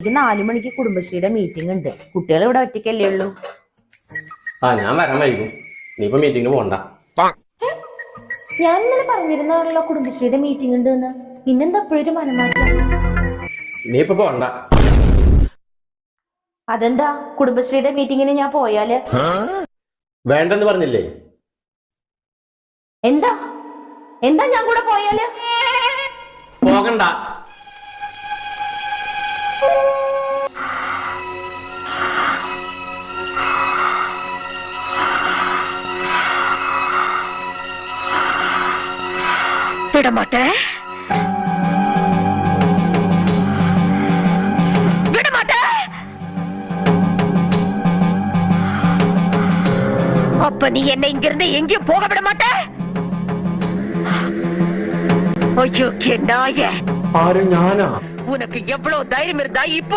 4 മണിക്ക് കുടുംബശ്രീയുടെ മീറ്റിംഗ് ഉണ്ട്. കുട്ടികൾ ഇവിടെ ഒറ്റയ്ക്കല്ലേ ഉള്ളൂ. ഞാൻ വരാൻ വൈകും. നീ ഇപ്പൊ മീറ്റിംഗിന് പോണ്ട. ഞാൻ ഇന്നലെ പറഞ്ഞിരുന്നാണല്ലോ കുടുംബശ്രീയുടെ മീറ്റിംഗ് ഉണ്ട് എന്ന്. പിന്നെന്താ എപ്പോഴൊരു മനമാറ്റം? നീ ഇപ്പൊ പോണ്ട. അതെന്താ? കുടുംബശ്രീയുടെ മീറ്റിങ്ങിന് ഞാൻ പോയാല് വേണ്ടെന്ന് പറഞ്ഞില്ലേ? എന്താ എന്താ ഞാൻ കൂടെ പോയാല്? പോകണ്ട. விடமாட்டே விடமாட்டே. அப்ப நீ என்ன இங்கிருந்து எங்கேயும் போக விட மாட்டே. ஐயோ நாயே, ആരും ഞാനാ? உனக்கு எவ்வளவு தைரியம் இருந்தா இப்போ